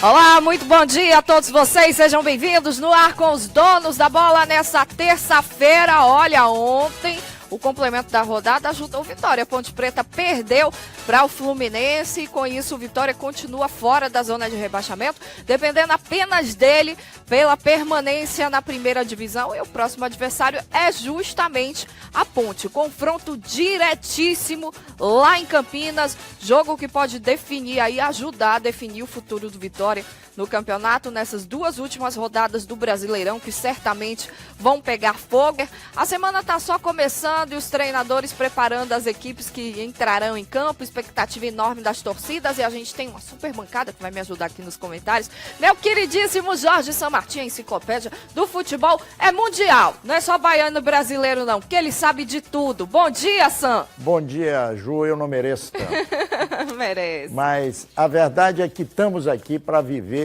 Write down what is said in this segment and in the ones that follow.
Olá, muito bom dia a todos vocês, sejam bem-vindos no ar com os donos da bola nessa terça-feira. Olha, ontem o complemento da rodada ajudou o Vitória. Ponte Preta perdeu para o Fluminense e com isso o Vitória continua fora da zona de rebaixamento, dependendo apenas dele pela permanência na primeira divisão. E o próximo adversário é justamente a Ponte. Confronto diretíssimo lá em Campinas, jogo que pode definir aí, ajudar a definir o futuro do Vitória no campeonato, nessas duas últimas rodadas do Brasileirão, que certamente vão pegar fogo. A semana está só começando e os treinadores preparando as equipes que entrarão em campo, expectativa enorme das torcidas, e a gente tem uma super bancada que vai me ajudar aqui nos comentários. Meu queridíssimo Jorge Sammartin, a enciclopédia do futebol é mundial, não é só baiano brasileiro não, porque ele sabe de tudo. Bom dia, Sam! Bom dia, Ju, eu não mereço tanto. Merece. Mas a verdade é que estamos aqui para viver,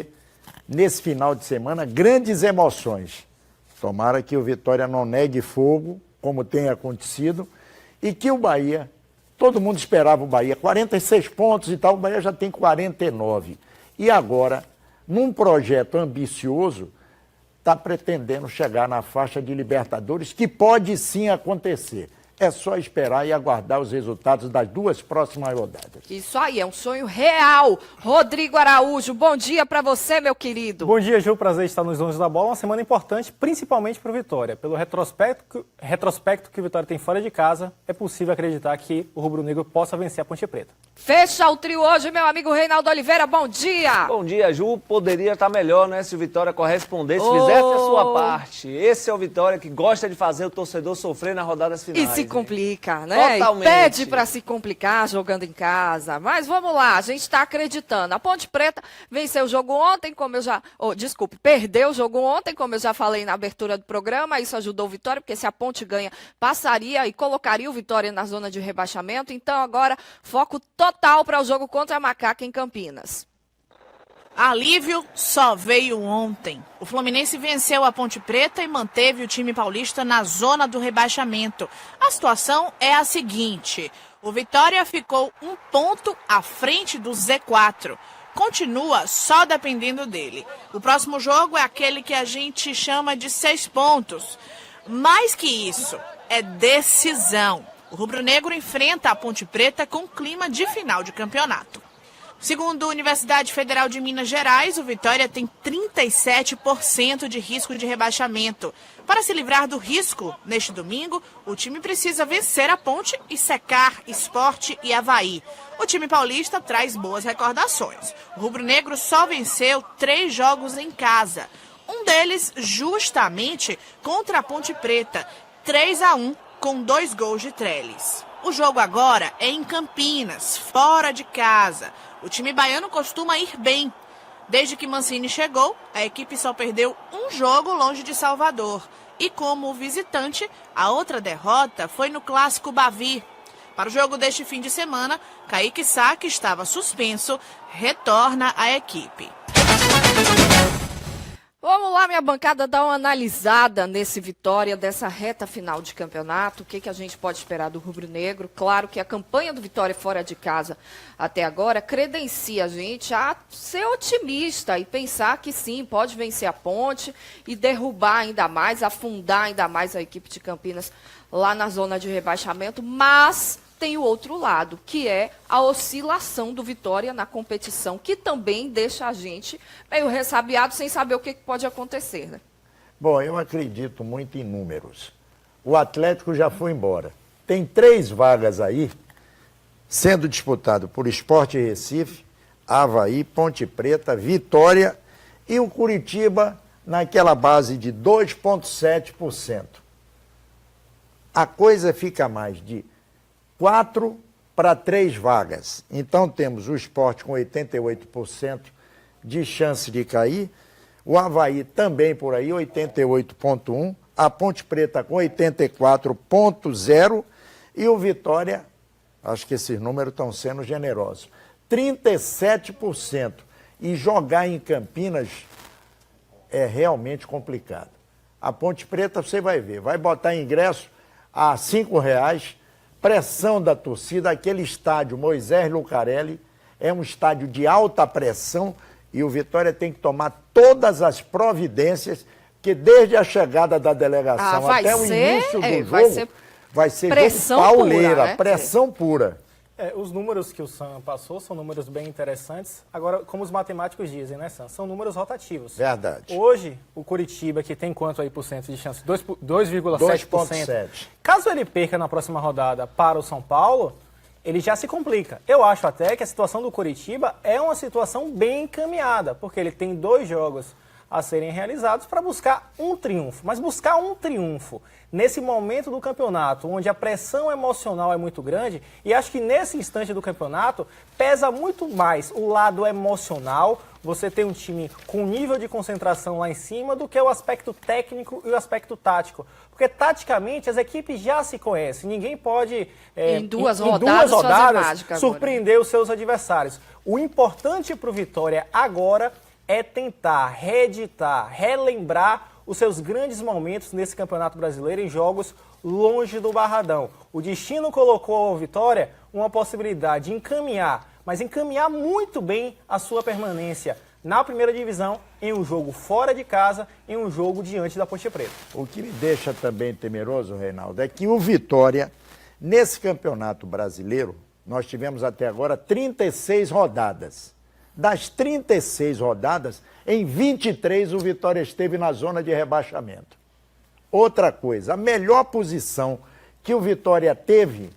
nesse final de semana, grandes emoções. Tomara que o Vitória não negue fogo, como tem acontecido, e que o Bahia, todo mundo esperava o Bahia, 46 pontos e tal, o Bahia já tem 49. E agora, num projeto ambicioso, está pretendendo chegar na faixa de Libertadores, que pode sim acontecer. É só esperar e aguardar os resultados das duas próximas rodadas. Isso aí, é um sonho real. Rodrigo Araújo, bom dia para você, meu querido. Bom dia, Ju. Prazer estar nos Donos da Bola. Uma semana importante, principalmente para o Vitória. Pelo retrospecto que o Vitória tem fora de casa, é possível acreditar que o rubro-negro possa vencer a Ponte Preta. Fecha o trio hoje, meu amigo Reinaldo Oliveira. Bom dia. Bom dia, Ju. Poderia estar melhor, né, se o Vitória correspondesse, fizesse a sua parte. Esse é o Vitória que gosta de fazer o torcedor sofrer nas rodadas finais. E se complica, né? Totalmente. E pede para se complicar jogando em casa. Mas vamos lá, a gente está acreditando. A Ponte Preta venceu o jogo ontem, como eu já... perdeu o jogo ontem, como eu já falei na abertura do programa. Isso ajudou o Vitória, porque se a Ponte ganha, passaria e colocaria o Vitória na zona de rebaixamento. Então agora, foco total para o jogo contra a Macaca em Campinas. Alívio só veio ontem. O Fluminense venceu a Ponte Preta e manteve o time paulista na zona do rebaixamento. A situação é a seguinte: o Vitória ficou 1 ponto à frente do Z4. Continua só dependendo dele. O próximo jogo é aquele que a gente chama de 6 pontos. Mais que isso, é decisão. O rubro-negro enfrenta a Ponte Preta com clima de final de campeonato. Segundo a Universidade Federal de Minas Gerais, o Vitória tem 37% de risco de rebaixamento. Para se livrar do risco, neste domingo, o time precisa vencer a Ponte e secar Sport e Avaí. O time paulista traz boas recordações. O rubro-negro só venceu 3 jogos em casa. Um deles justamente contra a Ponte Preta, 3-1, com 2 gols de Trellis. O jogo agora é em Campinas, fora de casa. O time baiano costuma ir bem. Desde que Mancini chegou, a equipe só perdeu um jogo longe de Salvador. E como visitante, a outra derrota foi no Clássico Bavi. Para o jogo deste fim de semana, Kaique Sá, que estava suspenso, retorna à equipe. Vamos lá, minha bancada, dar uma analisada nesse Vitória, dessa reta final de campeonato. O que a gente pode esperar do rubro-negro? Claro que a campanha do Vitória fora de casa até agora credencia a gente a ser otimista e pensar que sim, pode vencer a Ponte e derrubar ainda mais, afundar ainda mais a equipe de Campinas lá na zona de rebaixamento, mas tem o outro lado, que é a oscilação do Vitória na competição, que também deixa a gente meio ressabiado, sem saber o que pode acontecer, né? Bom, eu acredito muito em números. O Atlético já foi embora. Tem 3 vagas aí, sendo disputado por Sport Recife, Avaí, Ponte Preta, Vitória e o Curitiba naquela base de 2,7%. A coisa fica mais de 4 para 3 vagas. Então temos o Sport com 88% de chance de cair, o Avaí também por aí, 88,1%, a Ponte Preta com 84,0% e o Vitória, acho que esses números estão sendo generosos, 37%. E jogar em Campinas é realmente complicado. A Ponte Preta, você vai ver, vai botar ingresso a R$ 5,00, pressão da torcida, aquele estádio Moisés Lucarelli é um estádio de alta pressão E o Vitória tem que tomar todas as providências, que desde a chegada da delegação até o início do jogo, vai ser pressão pauleira, pura, né? pressão pura. Os números que o Sam passou são números bem interessantes. Agora, como os matemáticos dizem, né, Sam? São números rotativos. Verdade. Hoje, o Curitiba, que tem quanto aí por cento de chance? 2,7%. 2,7%. Caso ele perca na próxima rodada para o São Paulo, ele já se complica. Eu acho até que a situação do Curitiba é uma situação bem encaminhada, porque ele tem 2 jogos a serem realizados para buscar um triunfo. Mas buscar um triunfo nesse momento do campeonato, onde a pressão emocional é muito grande, e acho que nesse instante do campeonato pesa muito mais o lado emocional, você tem um time com nível de concentração lá em cima, do que o aspecto técnico e o aspecto tático. Porque taticamente as equipes já se conhecem, ninguém pode em duas rodadas surpreender os seus adversários. O importante para o Vitória agora é tentar reeditar, relembrar os seus grandes momentos nesse Campeonato Brasileiro em jogos longe do Barradão. O destino colocou ao Vitória uma possibilidade de encaminhar, mas encaminhar muito bem a sua permanência na primeira divisão, em um jogo fora de casa, em um jogo diante da Ponte Preta. O que me deixa também temeroso, Reinaldo, é que o Vitória, nesse Campeonato Brasileiro, nós tivemos até agora 36 rodadas. Das 36 rodadas, em 23 o Vitória esteve na zona de rebaixamento. Outra coisa, a melhor posição que o Vitória teve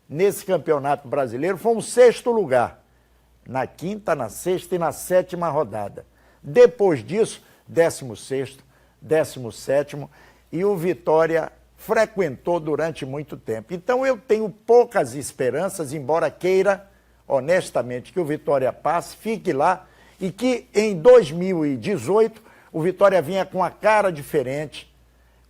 nesse Campeonato Brasileiro foi um 6º lugar, na 5ª, na 6ª e na 7ª rodada. Depois disso, 16º, 17º, e o Vitória frequentou durante muito tempo. Então eu tenho poucas esperanças, embora queira honestamente que o Vitória passe, fique lá, e que em 2018 o Vitória vinha com a cara diferente,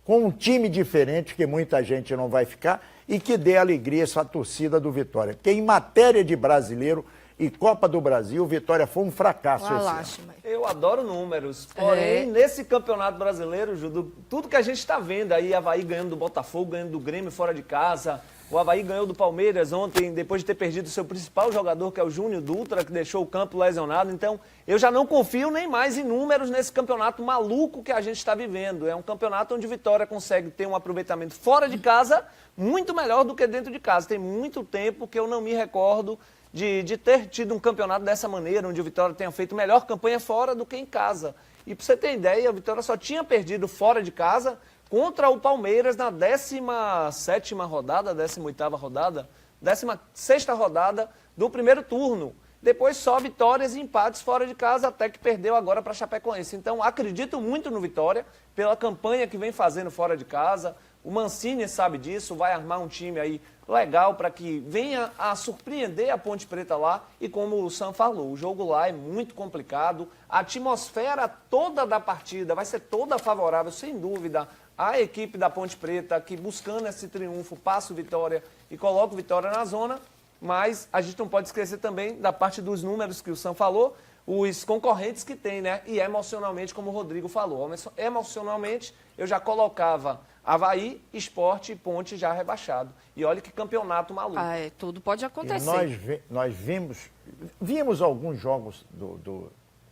com um time diferente, que muita gente não vai ficar, e que dê alegria a essa torcida do Vitória. Porque em matéria de brasileiro e Copa do Brasil, o Vitória foi um fracasso esse ano. Eu adoro números, porém, nesse Campeonato Brasileiro, Judo, tudo que a gente está vendo aí, Avaí ganhando do Botafogo, ganhando do Grêmio fora de casa, o Avaí ganhou do Palmeiras ontem, depois de ter perdido o seu principal jogador, que é o Júnior Dutra, que deixou o campo lesionado. Então, eu já não confio nem mais em números nesse campeonato maluco que a gente está vivendo. É um campeonato onde o Vitória consegue ter um aproveitamento fora de casa muito melhor do que dentro de casa. Tem muito tempo que eu não me recordo de ter tido um campeonato dessa maneira, onde o Vitória tenha feito melhor campanha fora do que em casa. E para você ter ideia, o Vitória só tinha perdido fora de casa contra o Palmeiras na 17ª rodada, 18ª rodada, 16ª rodada do primeiro turno. Depois só vitórias e empates fora de casa, até que perdeu agora para a Chapecoense. Então acredito muito no Vitória, pela campanha que vem fazendo fora de casa. O Mancini sabe disso, vai armar um time aí legal para que venha a surpreender a Ponte Preta lá. E como o Sam falou, o jogo lá é muito complicado. A atmosfera toda da partida vai ser toda favorável, sem dúvida, à equipe da Ponte Preta, que buscando esse triunfo passa o Vitória e coloca o Vitória na zona. Mas a gente não pode esquecer também da parte dos números que o Sam falou, os concorrentes que tem, né? E emocionalmente, como o Rodrigo falou, emocionalmente eu já colocava Avaí, Sport e Ponte já rebaixado. E olha que campeonato maluco. Tudo pode acontecer. E nós vimos alguns jogos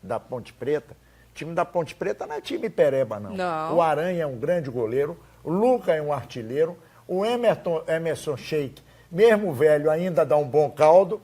da Ponte Preta. O time da Ponte Preta não é time pereba, não. O Aranha é um grande goleiro, o Luca é um artilheiro, o Emerson Sheik, mesmo velho, ainda dá um bom caldo.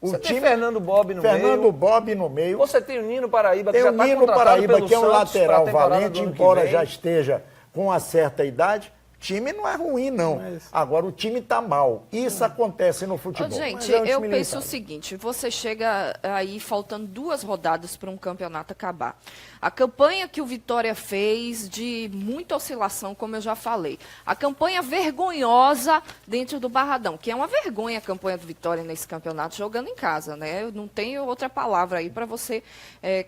Você tem Fernando Bob no meio. Fernando Bob no meio. Você tem o Nino Paraíba, que tem já está contratado pelo Santos. Tem o Nino Paraíba, que é um lateral valente, embora já esteja com uma certa idade. O time não é ruim, não. Agora, o time está mal. Isso acontece no futebol. Gente, eu penso o seguinte, você chega aí faltando 2 rodadas para um campeonato acabar. A campanha que o Vitória fez de muita oscilação, como eu já falei. A campanha vergonhosa dentro do Barradão, que é uma vergonha a campanha do Vitória nesse campeonato, jogando em casa, né? Eu não tenho outra palavra aí para você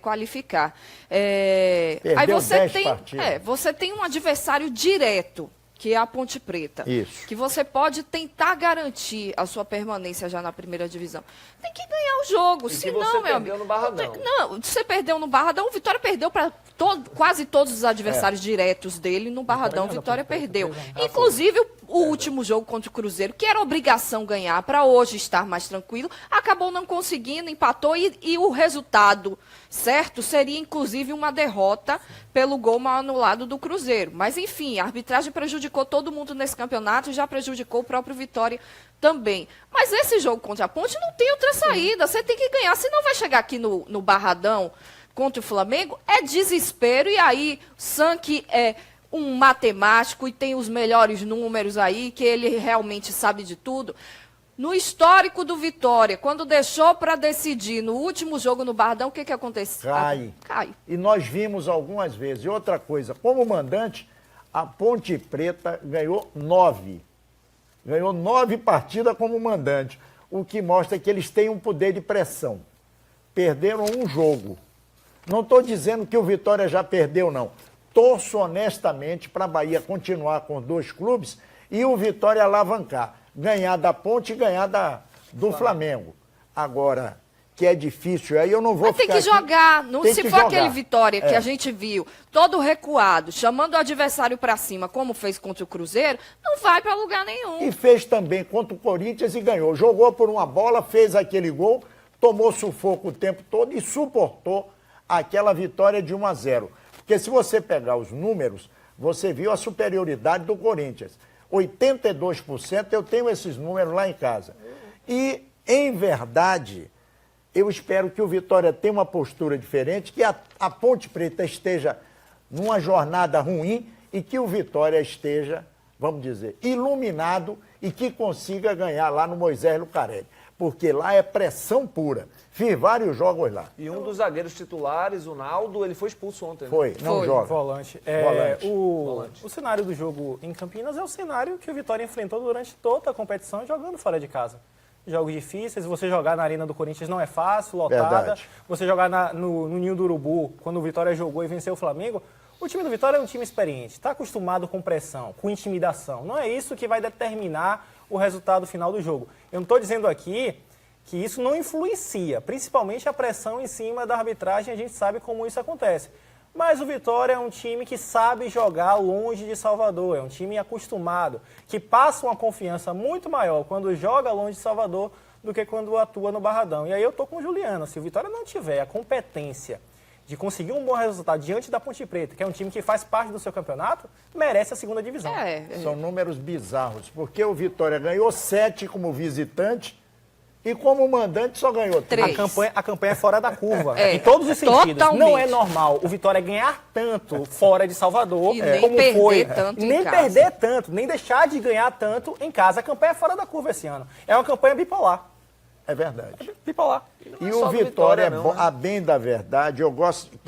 qualificar. Perdeu aí você 10 tem, partidas. você tem um adversário direto que é a Ponte Preta. Isso. Que você pode tentar garantir a sua permanência já na primeira divisão. Tem que ganhar o jogo, senão, você meu amigo. perdeu no Barradão. Não, você perdeu no Barradão, o Vitória perdeu para quase todos os adversários diretos dele no Barradão. Vitória perdeu. Inclusive o último jogo contra o Cruzeiro, que era obrigação ganhar para hoje estar mais tranquilo, acabou não conseguindo, empatou e o resultado certo seria inclusive uma derrota pelo gol mal anulado do Cruzeiro. Mas enfim, a arbitragem prejudicou todo mundo nesse campeonato e já prejudicou o próprio Vitória também. Mas esse jogo contra a Ponte não tem outra saída, você tem que ganhar, senão vai chegar aqui no Barradão contra o Flamengo, é desespero, e aí Sank é um matemático e tem os melhores números aí, que ele realmente sabe de tudo. No histórico do Vitória, quando deixou para decidir no último jogo no Barradão, o que aconteceu? Cai. E nós vimos algumas vezes. E outra coisa, como mandante, a Ponte Preta ganhou 9. Ganhou 9 partidas como mandante, o que mostra que eles têm um poder de pressão. Perderam um jogo. Não estou dizendo que o Vitória já perdeu, não. Torço honestamente para a Bahia continuar com 2 clubes e o Vitória alavancar. Ganhar da Ponte e ganhar do Flamengo. Agora, que é difícil, aí eu não vou ficar tem que jogar. Se for jogar. Aquele Vitória que a gente viu, todo recuado, chamando o adversário para cima, como fez contra o Cruzeiro, não vai para lugar nenhum. E fez também contra o Corinthians e ganhou. Jogou por uma bola, fez aquele gol, tomou sufoco o tempo todo e suportou aquela vitória de 1-0. Porque se você pegar os números, você viu a superioridade do Corinthians. 82%, eu tenho esses números lá em casa. E, em verdade, eu espero que o Vitória tenha uma postura diferente, que a Ponte Preta esteja numa jornada ruim e que o Vitória esteja, vamos dizer, iluminado e que consiga ganhar lá no Moisés Lucarelli. Porque lá é pressão pura. Fiz vários jogos lá. E um dos zagueiros titulares, o Naldo, ele foi expulso ontem, né? Não joga. Volante. O cenário do jogo em Campinas é o cenário que o Vitória enfrentou durante toda a competição jogando fora de casa. Jogos difíceis, você jogar na Arena do Corinthians não é fácil, lotada. Verdade. Você jogar no Ninho do Urubu, quando o Vitória jogou e venceu o Flamengo, o time do Vitória é um time experiente, está acostumado com pressão, com intimidação. Não é isso que vai determinar o resultado final do jogo. Eu não estou dizendo aqui que isso não influencia, principalmente a pressão em cima da arbitragem, a gente sabe como isso acontece. Mas o Vitória é um time que sabe jogar longe de Salvador, é um time acostumado, que passa uma confiança muito maior quando joga longe de Salvador do que quando atua no Barradão. E aí eu tô com o Juliano, se o Vitória não tiver a competência de conseguir um bom resultado diante da Ponte Preta, que é um time que faz parte do seu campeonato, merece a segunda divisão. São números bizarros, porque o Vitória ganhou 7 como visitante e como mandante só ganhou 3. A campanha é fora da curva, em todos os sentidos. Totalmente. Não é normal o Vitória ganhar tanto fora de Salvador, e nem como perder foi, tanto nem em casa. perder tanto, nem deixar de ganhar tanto em casa. A campanha é fora da curva esse ano. É uma campanha bipolar. É verdade. Bipolar. E o Vitória, a bem da verdade, eu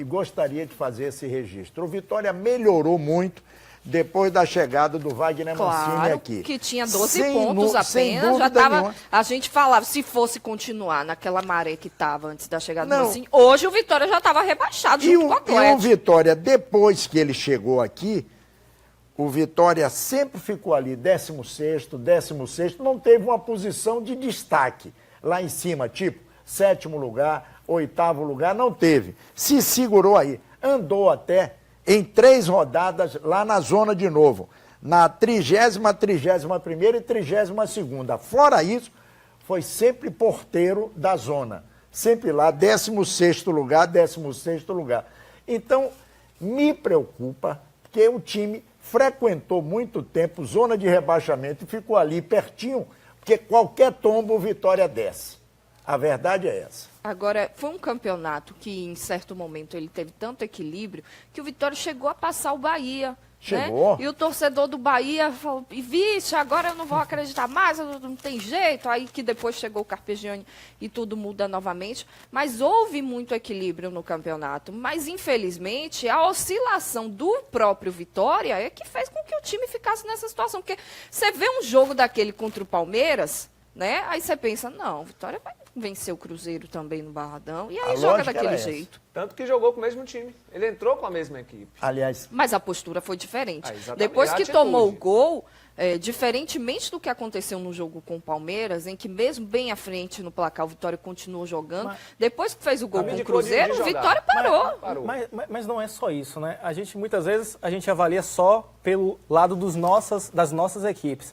gostaria de fazer esse registro. O Vitória melhorou muito depois da chegada do Wagner Mancini aqui. Que tinha 12 pontos apenas, já tava, a gente falava, se fosse continuar naquela maré que estava antes da chegada do Mancini, hoje o Vitória já estava rebaixado junto com o Atlético. E o Vitória, depois que ele chegou aqui, o Vitória sempre ficou ali, 16º, 16º, não teve uma posição de destaque lá em cima, tipo 7º lugar, 8º lugar, não teve. Se segurou aí, andou até em 3 rodadas lá na zona de novo, na 30ª, 31ª e 32ª. Fora isso, foi sempre porteiro da zona, sempre lá, 16º lugar, 16º lugar. Então, me preocupa que o time frequentou muito tempo zona de rebaixamento e ficou ali pertinho, porque qualquer tombo o Vitória desce. A verdade é essa. Agora, foi um campeonato que, em certo momento, ele teve tanto equilíbrio que o Vitória chegou a passar o Bahia. Chegou. Né? E o torcedor do Bahia falou, vixe, agora eu não vou acreditar mais, não tem jeito. Aí que depois chegou o Carpegiani e tudo muda novamente. Mas houve muito equilíbrio no campeonato. Mas, infelizmente, a oscilação do próprio Vitória é que fez com que o time ficasse nessa situação. Porque você vê um jogo daquele contra o Palmeiras, né? Aí você pensa, não, Vitória vai vencer o Cruzeiro também no Barradão, e A aí joga lógica daquele era essa. jeito. Tanto que jogou com o mesmo time. Ele entrou com a mesma equipe. Aliás, Mas a postura foi diferente. Exatamente. Depois A que atitude. tomou o gol, diferentemente do que aconteceu no jogo com o Palmeiras, em que mesmo bem à frente no placar o Vitória continuou jogando, depois que fez o gol com o abdicou de Cruzeiro, o jogar. Vitória parou. Parou. Mas não é só isso, né? A gente, muitas vezes, a gente avalia só pelo lado das nossas equipes.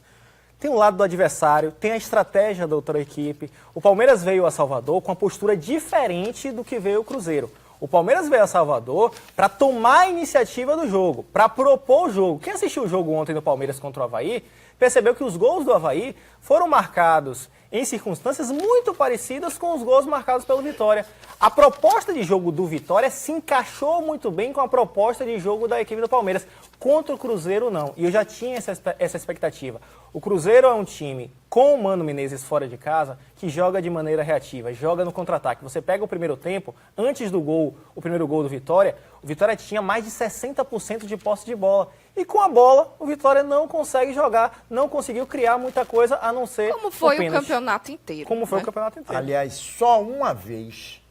Tem o lado do adversário, tem a estratégia da outra equipe. O Palmeiras veio a Salvador com uma postura diferente do que veio o Cruzeiro. O Palmeiras veio a Salvador para tomar a iniciativa do jogo, para propor o jogo. Quem assistiu o jogo ontem do Palmeiras contra o Avaí, percebeu que os gols do Avaí foram marcados em circunstâncias muito parecidas com os gols marcados pelo Vitória. A proposta de jogo do Vitória se encaixou muito bem com a proposta de jogo da equipe do Palmeiras. Contra o Cruzeiro, não. E eu já tinha essa expectativa. O Cruzeiro é um time com o Mano Menezes fora de casa que joga de maneira reativa, joga no contra-ataque. Você pega o primeiro tempo, antes do gol, o primeiro gol do Vitória, o Vitória tinha mais de 60% de posse de bola. E com a bola, o Vitória não consegue jogar, não conseguiu criar muita coisa, a não ser Como foi o pênalti. campeonato inteiro. Como foi né? o campeonato inteiro. aliás, só uma vez,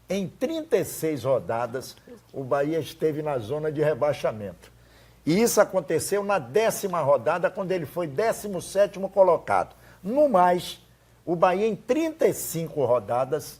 em 36 rodadas, o Bahia esteve na zona de rebaixamento. E isso aconteceu na 10ª rodada, quando ele foi 17º colocado. No mais, o Bahia, em 35 rodadas,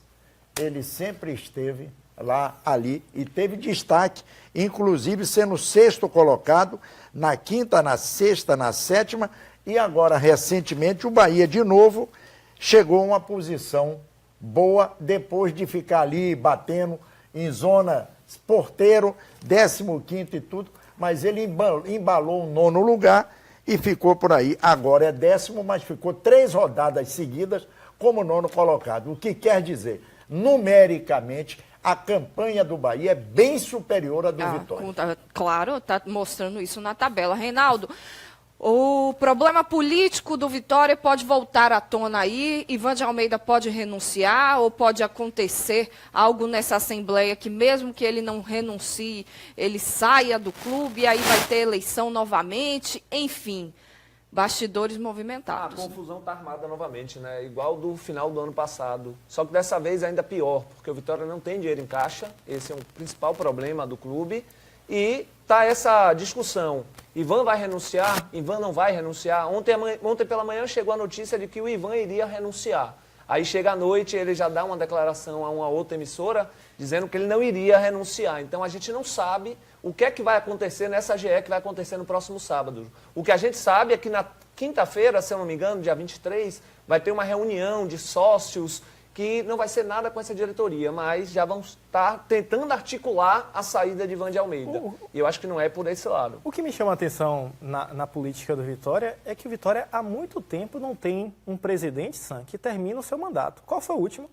ele sempre esteve lá, ali, e teve destaque, inclusive sendo 6º colocado, na 5ª, na 6ª, na 7ª, e agora, recentemente, o Bahia, de novo, chegou a uma posição boa, depois de ficar ali batendo em zona porteiro, 15º e tudo, mas ele embalou o 9º lugar e ficou por aí. Agora é 10º, mas ficou 3 rodadas seguidas como 9º colocado. O que quer dizer, numericamente, a campanha do Bahia é bem superior à do Vitória. Claro, está mostrando isso na tabela. Reinaldo, o problema político do Vitória pode voltar à tona aí? Ivan de Almeida pode renunciar ou pode acontecer algo nessa Assembleia que mesmo que ele não renuncie, ele saia do clube e aí vai ter eleição novamente? Enfim, bastidores A movimentados. confusão está armada novamente, né? Igual do final do ano passado. Só que dessa vez ainda pior, porque o Vitória não tem dinheiro em caixa. Esse é o principal problema do clube. E tá essa discussão. Ivan vai renunciar? Ivan não vai renunciar? Ontem pela manhã chegou a notícia de que o Ivan iria renunciar. Aí chega à noite, ele já dá uma declaração a uma outra emissora dizendo que ele não iria renunciar. Então a gente não sabe o que é que vai acontecer nessa GE que vai acontecer no próximo sábado. O que a gente sabe é que na quinta-feira, se eu não me engano, dia 23, vai ter uma reunião de sócios que não vai ser nada com essa diretoria, mas já vão estar tentando articular a saída de Ivan de Almeida. E eu acho que não é por esse lado. O que me chama a atenção na política do Vitória é que o Vitória há muito tempo não tem um presidente, Sam, que termina o seu mandato. Qual foi o último?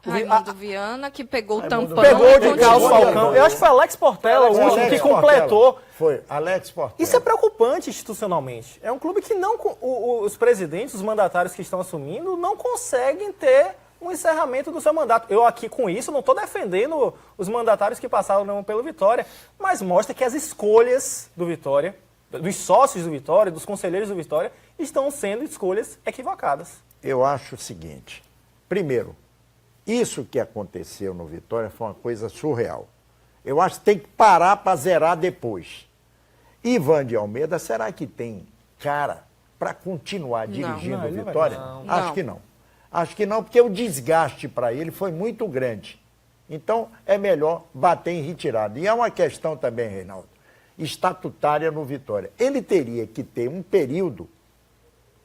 Raimundo Viana, que pegou o Raimundo tampão. Pegou e de continua. Carlos Falcão. Eu acho que foi Alex Portela o último que completou. Foi, Alex Portela. Isso é preocupante institucionalmente. É um clube que não, os presidentes, os mandatários que estão assumindo, não conseguem ter um encerramento do seu mandato. Eu aqui com isso não estou defendendo os mandatários que passaram pelo Vitória, mas mostra que as escolhas do Vitória, dos sócios do Vitória, dos conselheiros do Vitória, estão sendo escolhas equivocadas. Eu acho o seguinte, primeiro, isso que aconteceu no Vitória foi uma coisa surreal. Eu acho que tem que parar para zerar depois. Ivan de Almeida, será que tem cara para continuar dirigindo Não, o ele não vai. Vitória? Não. Acho que não. Acho que não, porque o desgaste para ele foi muito grande. Então, é melhor bater em retirada. E é uma questão também, Reinaldo, estatutária no Vitória. Ele teria que ter um período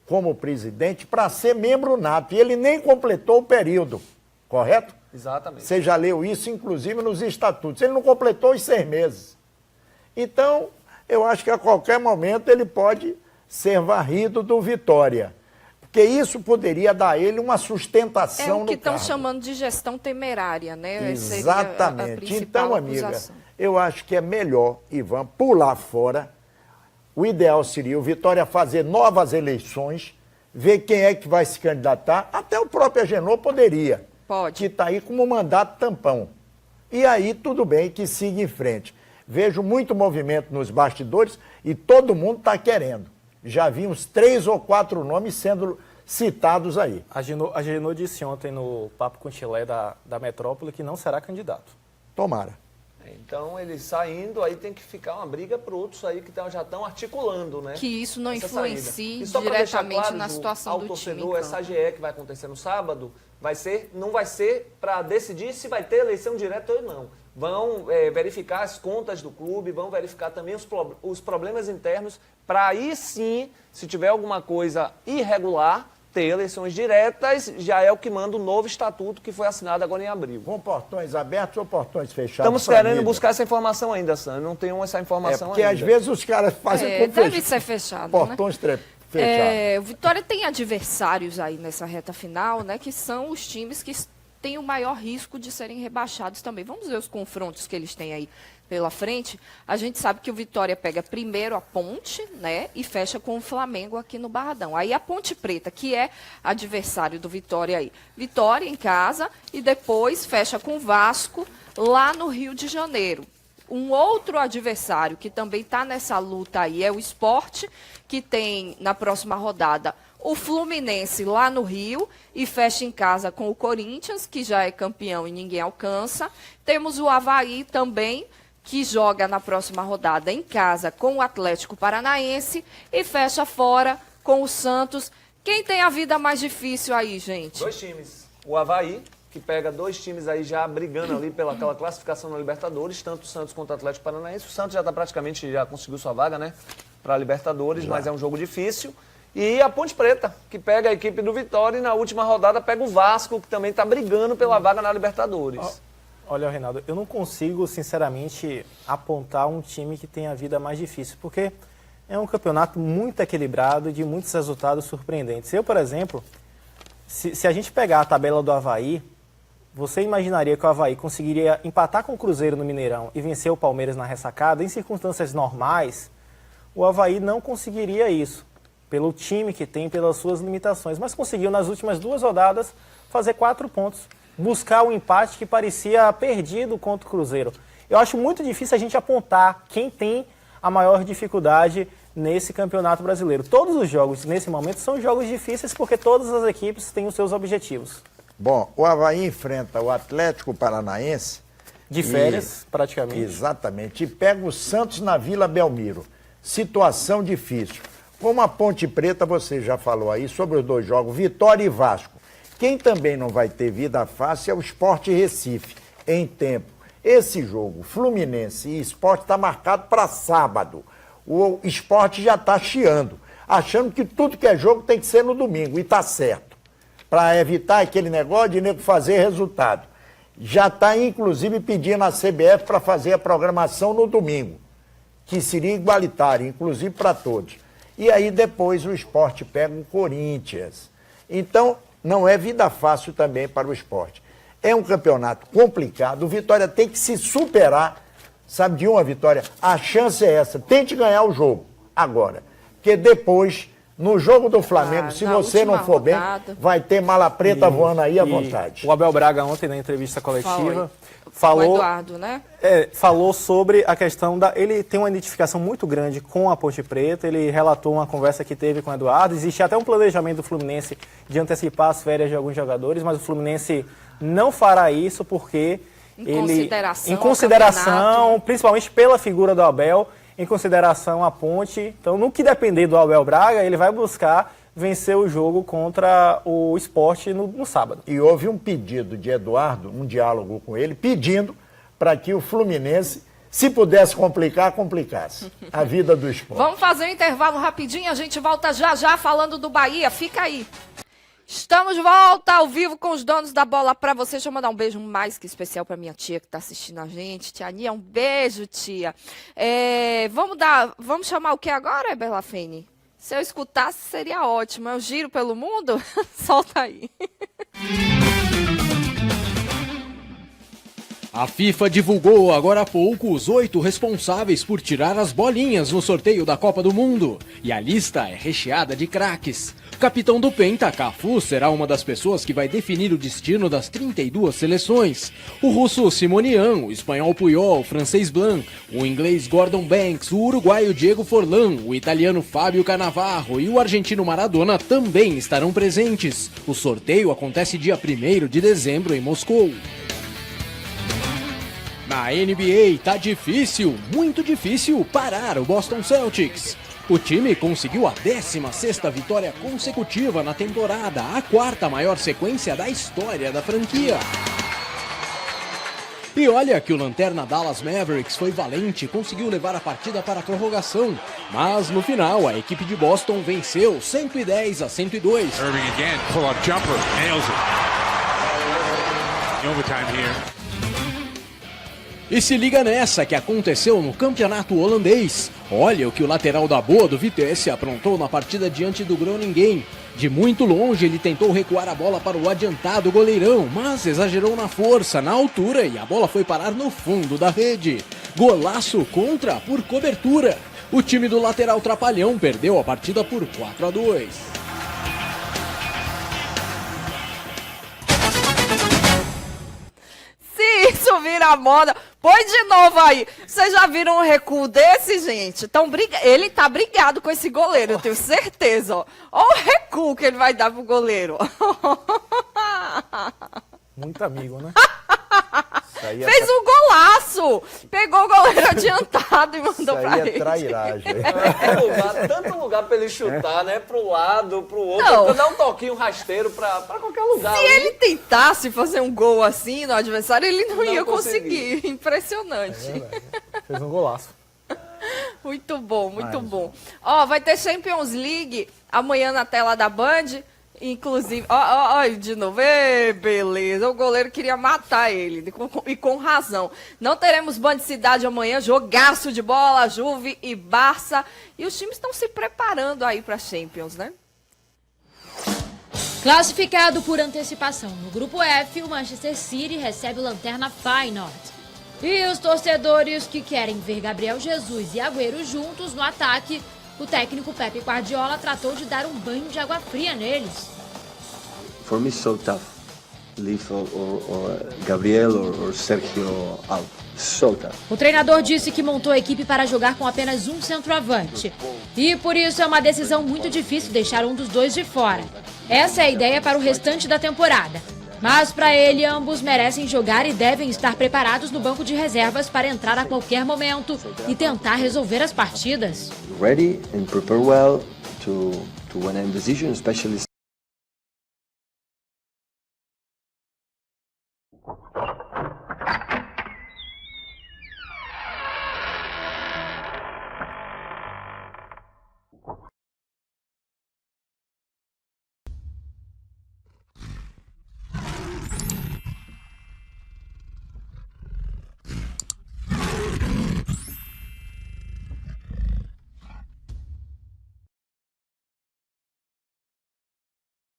como presidente para ser membro nato. E ele nem completou o período, correto? Exatamente. Você já leu isso, inclusive, nos estatutos. Ele não completou os 6 meses. Então, eu acho que a qualquer momento ele pode ser varrido do Vitória. Porque isso poderia dar a ele uma sustentação no cargo. É o que estão chamando de gestão temerária, né? Exatamente. Seria a principal Então, amiga, acusação. eu acho que é melhor, Ivan, pular fora. O ideal seria o Vitória fazer novas eleições, ver quem é que vai se candidatar. Até o próprio Agenor poderia. Pode. Que está aí como mandato tampão. E aí, tudo bem que siga em frente. Vejo muito movimento nos bastidores e todo mundo está querendo. Já vi uns 3 ou 4 nomes citados aí. A Genô disse ontem no Papo com Chilé da Metrópole que não será candidato. Tomara. Então, ele saindo, aí tem que ficar uma briga para outros aí que já estão articulando, né? Que isso não influencie só pra deixar diretamente claro, na situação ao do torcedor, time. essa AGE que vai acontecer no sábado, não vai ser para decidir se vai ter eleição direta ou não. Vão verificar as contas do clube, vão verificar também os problemas internos, para aí sim, se tiver alguma coisa irregular, ter eleições diretas, já é o que manda o novo estatuto que foi assinado agora em abril. Com portões abertos ou portões fechados? Estamos querendo buscar essa informação ainda, Sam. Não tenho essa informação porque ainda. às vezes os caras fazem com deve ser fechado, portões fechados. O Vitória tem adversários aí nessa reta final, né? Que são os times que têm o maior risco de serem rebaixados também. Vamos ver os confrontos que eles têm aí pela frente. A gente sabe que o Vitória pega primeiro a Ponte, né, e fecha com o Flamengo aqui no Barradão. Aí a Ponte Preta, que é adversário do Vitória aí. Vitória em casa e depois fecha com o Vasco lá no Rio de Janeiro. Um outro adversário que também está nessa luta aí é o Sport, que tem na próxima rodada o Fluminense lá no Rio e fecha em casa com o Corinthians, que já é campeão e ninguém alcança. Temos o Avaí também, que joga na próxima rodada em casa com o Atlético Paranaense e fecha fora com o Santos. Quem tem a vida mais difícil aí, gente? 2 times. O Avaí, que pega 2 times aí já brigando ali pelaquela classificação na Libertadores, tanto o Santos quanto o Atlético Paranaense. O Santos já conseguiu sua vaga, né, para a Libertadores, mas é um jogo difícil. E a Ponte Preta, que pega a equipe do Vitória e na última rodada pega o Vasco, que também está brigando pela vaga na Libertadores. Olha, Reinaldo, eu não consigo, sinceramente, apontar um time que tenha a vida mais difícil, porque é um campeonato muito equilibrado, de muitos resultados surpreendentes. Eu, por exemplo, se a gente pegar a tabela do Avaí, você imaginaria que o Avaí conseguiria empatar com o Cruzeiro no Mineirão e vencer o Palmeiras na ressacada? Em circunstâncias normais, o Avaí não conseguiria isso, pelo time que tem, pelas suas limitações, mas conseguiu nas últimas 2 rodadas fazer 4 pontos. Buscar o empate que parecia perdido contra o Cruzeiro. Eu acho muito difícil a gente apontar quem tem a maior dificuldade nesse campeonato brasileiro. Todos os jogos, nesse momento, são jogos difíceis porque todas as equipes têm os seus objetivos. Bom, o Avaí enfrenta o Atlético Paranaense. De férias, praticamente. Exatamente. E pega o Santos na Vila Belmiro. Situação difícil. Como a Ponte Preta, você já falou aí sobre os 2 jogos, Vitória e Vasco. Quem também não vai ter vida fácil é o Sport Recife, em tempo. Esse jogo, Fluminense e Sport, está marcado para sábado. O Sport já está chiando, achando que tudo que é jogo tem que ser no domingo, e está certo. Para evitar aquele negócio de nego fazer resultado. Já está, inclusive, pedindo à CBF para fazer a programação no domingo, que seria igualitário, inclusive para todos. E aí depois o Sport pega o Corinthians. Então, não é vida fácil também para o Sport. É um campeonato complicado, o Vitória tem que se superar, sabe, de uma vitória. A chance é essa, tente ganhar o jogo agora. Porque depois, no jogo do Flamengo, se você não for bem, vai ter mala preta voando aí à vontade. O Abel Braga ontem, na entrevista coletiva, o Eduardo, né? Falou sobre a questão ele tem uma identificação muito grande com a Ponte Preta, ele relatou uma conversa que teve com o Eduardo, existe até um planejamento do Fluminense de antecipar as férias de alguns jogadores, mas o Fluminense não fará isso porque em consideração, principalmente pela figura do Abel, em consideração a Ponte, então no que depender do Abel Braga, ele vai buscar vencer o jogo contra o Sport no sábado. E houve um pedido de Eduardo, um diálogo com ele, pedindo para que o Fluminense, se pudesse complicar, complicasse a vida do Sport. Vamos fazer um intervalo rapidinho, a gente volta já já falando do Bahia, fica aí. Estamos de volta ao vivo com os donos da bola para você. Deixa eu mandar um beijo mais que especial para minha tia que está assistindo a gente. Tia Ania, um beijo, tia. Vamos chamar o que agora, Bela Fene? Se eu escutasse, seria ótimo. Eu giro pelo mundo? Solta aí. A FIFA divulgou agora há pouco os 8 responsáveis por tirar as bolinhas no sorteio da Copa do Mundo. E a lista é recheada de craques. Capitão do Penta, Cafu será uma das pessoas que vai definir o destino das 32 seleções. O russo Simonian, o espanhol Puyol, o francês Blanc, o inglês Gordon Banks, o uruguaio Diego Forlan, o italiano Fábio Cannavaro e o argentino Maradona também estarão presentes. O sorteio acontece dia 1º de dezembro em Moscou. Na NBA, tá difícil, muito difícil, parar o Boston Celtics. O time conseguiu a 16ª vitória consecutiva na temporada, a 4ª maior sequência da história da franquia. E olha que o lanterna Dallas Mavericks foi valente e conseguiu levar a partida para a prorrogação. Mas no final, a equipe de Boston venceu 110-102. Irving again, pull-up jumper, nails it. Overtime here. E se liga nessa que aconteceu no campeonato holandês. Olha o que o lateral da boa do Vitesse aprontou na partida diante do Groningen. De muito longe ele tentou recuar a bola para o adiantado goleirão, mas exagerou na força, na altura e a bola foi parar no fundo da rede. Golaço contra por cobertura. O time do lateral trapalhão perdeu a partida por 4-2. Se isso vira moda, põe de novo aí. Vocês já viram um recuo desse, gente? Então, ele tá brigado com esse goleiro, eu tenho certeza. Ó. Olha o recuo que ele vai dar pro goleiro. Muito amigo, né? Fez um golaço! Pegou o goleiro adiantado e mandou pra ele. Isso aí é trairagem. Tanto lugar pra ele chutar, né? Pro lado, pro outro. Não. Pra dar um toquinho rasteiro pra qualquer lugar. Se ele tentasse fazer um gol assim no adversário, ele não ia conseguir. Impressionante. Fez um golaço. Muito bom, muito bom. Ó, vai ter Champions League amanhã na tela da Band. Inclusive, ó, de novo, beleza, o goleiro queria matar ele, e com razão. Não teremos Band Cidade amanhã, jogaço de bola, Juve e Barça, e os times estão se preparando aí para Champions, né? Classificado por antecipação no grupo F, o Manchester City recebe o lanterna Feyenoord. E os torcedores que querem ver Gabriel Jesus e Agüero juntos no ataque, o técnico Pep Guardiola tratou de dar um banho de água fria neles. For me, so tough. Leave or Gabriel or Sergio out. So tough. O treinador disse que montou a equipe para jogar com apenas um centroavante. E por isso é uma decisão muito difícil deixar um dos dois de fora. Essa é a ideia para o restante da temporada. Mas para ele, ambos merecem jogar e devem estar preparados no banco de reservas para entrar a qualquer momento e tentar resolver as partidas. Ready and prepare well to win a decision, especially